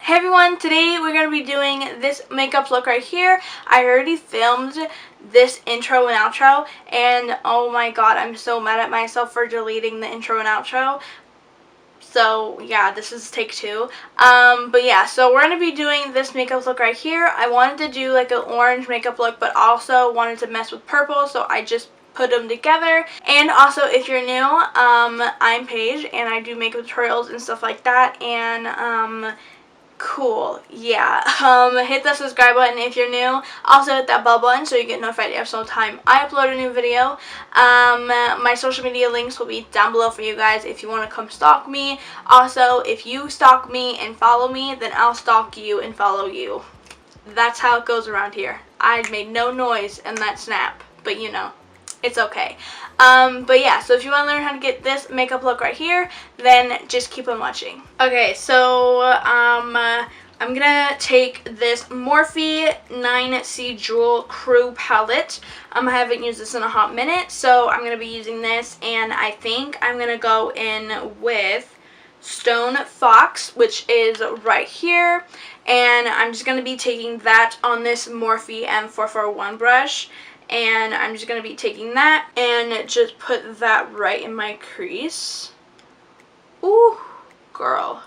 Hey everyone, today we're going to be doing this makeup look right here. I already filmed this intro and outro, and oh my god, I'm so mad at myself for deleting the intro and outro. So yeah, this is take two. But yeah, so we're going to be doing this makeup look right here. I wanted to do like an orange makeup look, but also wanted to mess with purple, so I just put them together. And also, if you're new, I'm Paige, and I do makeup tutorials and stuff like that, and cool, yeah. Hit that subscribe button if you're new. Also hit that bell button so you get notified every single time I upload a new video. My social media links will be down below for you guys if you want to come stalk me. Also, if you stalk me and follow me, then I'll stalk you and follow you. That's how it goes around here. I made no noise in that snap, but you know, it's okay. But yeah, so if you want to learn how to get this makeup look right here, then just keep on watching. Okay, so I'm gonna take this Morphe 9C Jewel Crew palette. I haven't used this in a hot minute, so I'm gonna be using this, and I think I'm gonna go in with Stone Fox, which is right here, and I'm just gonna be taking that on this Morphe M441 brush. And I'm just going to be taking that and just put that right in my crease. Ooh, girl.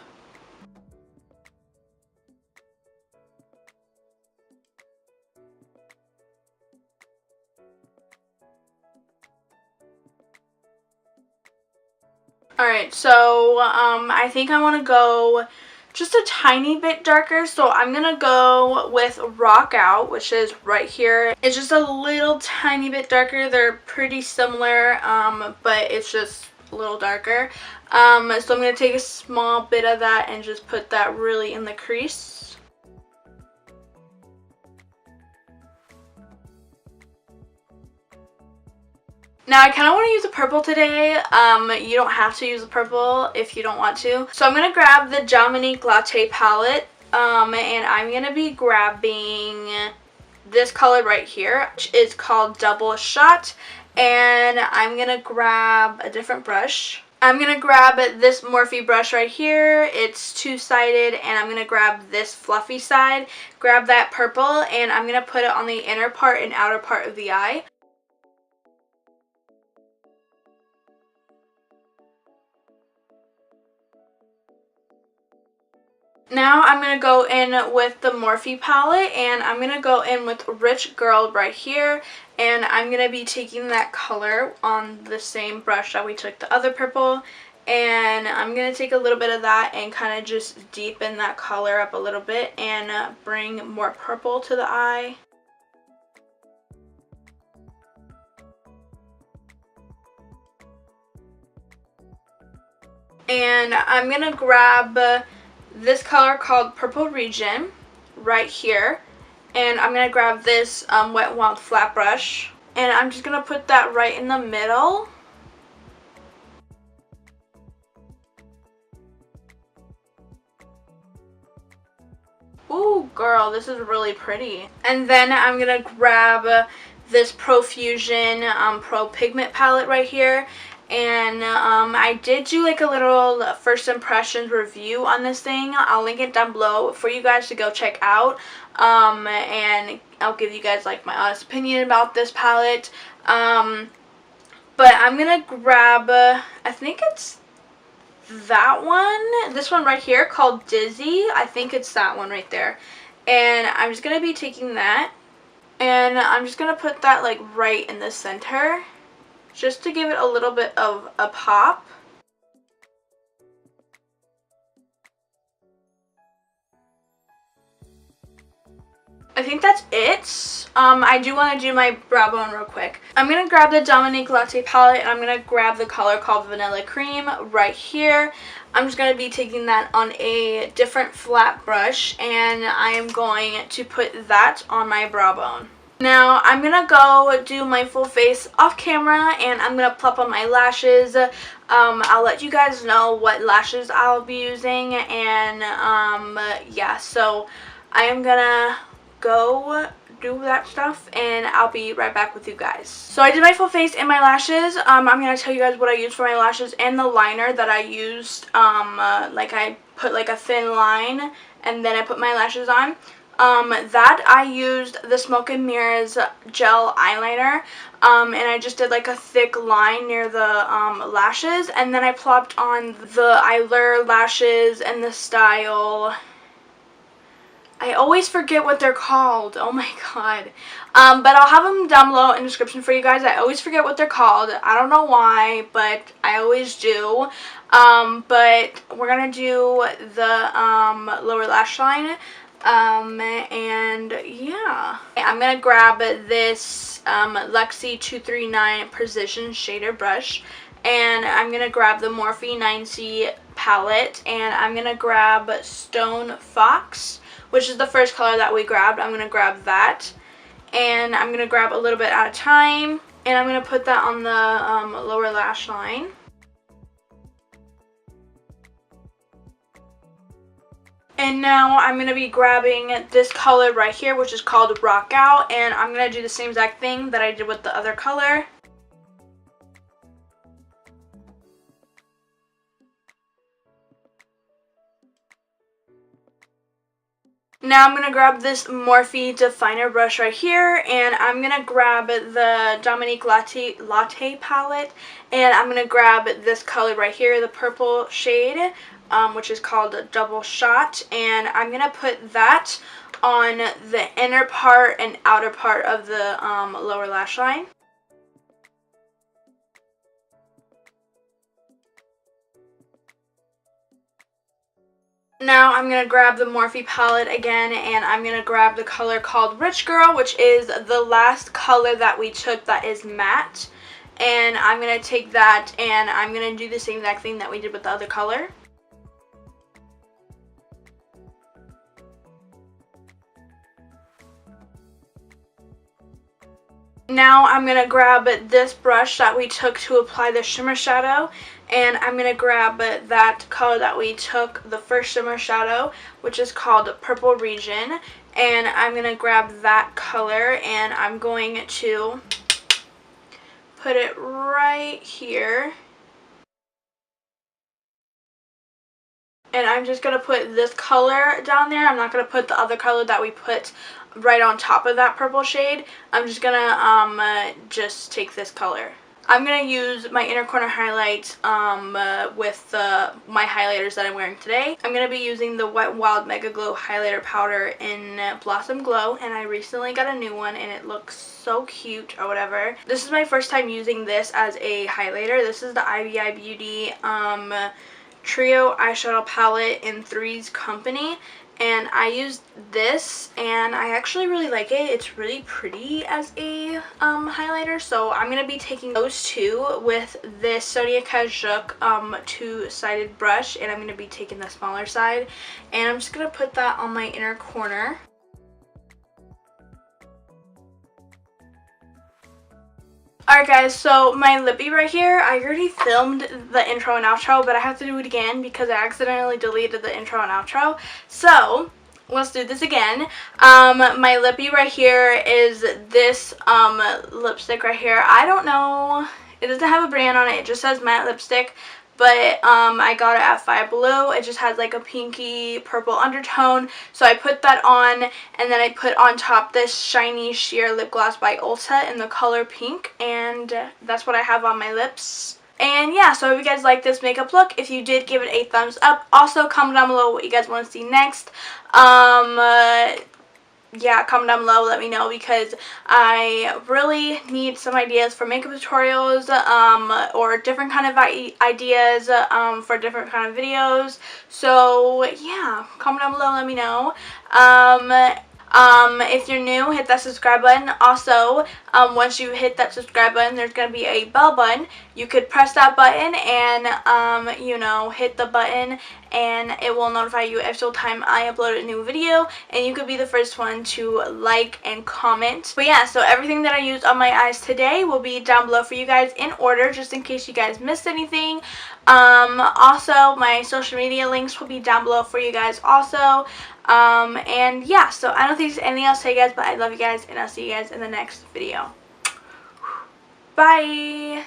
Alright, so I think I want to go just a tiny bit darker, so I'm gonna go with Rock Out, which is right here. It's just a little tiny bit darker. They're pretty similar, but it's just a little darker. So I'm gonna take a small bit of that and just put that really in the crease. Now, I kind of want to use the purple today. You don't have to use the purple if you don't want to. So I'm going to grab the Dominique Latte palette, and I'm going to be grabbing this color right here, which is called Double Shot, and I'm going to grab a different brush. I'm going to grab this Morphe brush right here. It's two-sided, and I'm going to grab this fluffy side, grab that purple, and I'm going to put it on the inner part and outer part of the eye. Now I'm going to go in with the Morphe palette, and I'm going to go in with Rich Girl right here, and I'm going to be taking that color on the same brush that we took the other purple, and I'm going to take a little bit of that and kind of just deepen that color up a little bit and bring more purple to the eye. And I'm going to grab this color called Purple Region right here, and I'm going to grab this Wet n Wild flat brush, and I'm just going to put that right in the middle. Ooh, girl, this is really pretty. And then I'm going to grab this Profusion Pro Pigment palette right here. And I did do like a little first impressions review on this thing. I'll link it down below for you guys to go check out. And I'll give you guys like my honest opinion about this palette. But I'm going to grab, I think it's that one. This one right here called Dizzy. I think it's that one right there. And I'm just going to be taking that. And I'm just going to put that like right in the center, just to give it a little bit of a pop. I think that's it. I do want to do my brow bone real quick. I'm going to grab the Dominique Latte palette, and I'm going to grab the color called Vanilla Cream right here. I'm just going to be taking that on a different flat brush, and I am going to put that on my brow bone. Now, I'm going to go do my full face off camera, and I'm going to plop on my lashes. I'll let you guys know what lashes I'll be using, and yeah, so I am going to go do that stuff, and I'll be right back with you guys. So I did my full face and my lashes. I'm going to tell you guys what I used for my lashes and the liner that I used. Like I put like a thin line and then I put my lashes on. That I used the Smoke and Mirrors gel eyeliner, and I just did like a thick line near the lashes, and then I plopped on the Eylure lashes and the style. I always forget what they're called. Oh my god. But I'll have them down below in the description for you guys. I always forget what they're called. I don't know why, but I always do. But we're gonna do the lower lash line. And yeah, I'm gonna grab this Lexi 239 Precision Shader brush, and I'm gonna grab the Morphe 9C palette, and I'm gonna grab Stone Fox, which is the first color that we grabbed. I'm gonna grab that, and I'm gonna grab a little bit at a time, and I'm gonna put that on the lower lash line. And now I'm going to be grabbing this color right here, which is called Rock Out, and I'm going to do the same exact thing that I did with the other color. Now I'm going to grab this Morphe definer brush right here, and I'm going to grab the Dominique latte palette, and I'm going to grab this color right here, the purple shade, which is called Double Shot, and I'm going to put that on the inner part and outer part of the lower lash line. Now I'm going to grab the Morphe palette again, and I'm going to grab the color called Rich Girl, which is the last color that we took that is matte. And I'm going to take that, and I'm going to do the same exact thing that we did with the other color. Now I'm going to grab this brush that we took to apply the shimmer shadow, and I'm going to grab that color that we took, the first shimmer shadow, which is called Purple Region, and I'm going to grab that color, and I'm going to put it right here. And I'm just going to put this color down there. I'm not going to put the other color that we put right on top of that purple shade. I'm just going to just take this color. I'm going to use my inner corner highlight with my highlighters that I'm wearing today. I'm going to be using the Wet n Wild Mega Glow Highlighter Powder in Blossom Glow, and I recently got a new one and it looks so cute or whatever. This is my first time using this as a highlighter. This is the IBI Beauty Trio eyeshadow palette in Three's Company, and I used this and I actually really like it. It's really pretty as a highlighter, so I'm going to be taking those two with this Sonia Kajuk two-sided brush, and I'm going to be taking the smaller side, and I'm just going to put that on my inner corner. Alright guys, so my lippy right here, I already filmed the intro and outro, but I have to do it again because I accidentally deleted the intro and outro. So, let's do this again. My lippy right here is this lipstick right here. I don't know, it doesn't have a brand on it, it just says matte lipstick. But I got it at Five Below. It just has like a pinky purple undertone. So I put that on, and then I put on top this shiny sheer lip gloss by Ulta in the color pink. And that's what I have on my lips. And yeah, so if you guys like this makeup look, if you did, give it a thumbs up. Also, comment down below what you guys want to see next. Yeah, comment down below, let me know, because I really need some ideas for makeup tutorials, or different kind of ideas for different kind of videos. So yeah, comment down below, let me know. If you're new, hit that subscribe button. Also, once you hit that subscribe button, there's going to be a bell button. You could press that button and, you know, hit the button, and it will notify you every single time I upload a new video, and you could be the first one to like and comment. But yeah, so everything that I used on my eyes today will be down below for you guys in order, just in case you guys missed anything. Also, my social media links will be down below for you guys also. And yeah, so I don't think there's anything else to say, guys, but I love you guys, and I'll see you guys in the next video. Bye!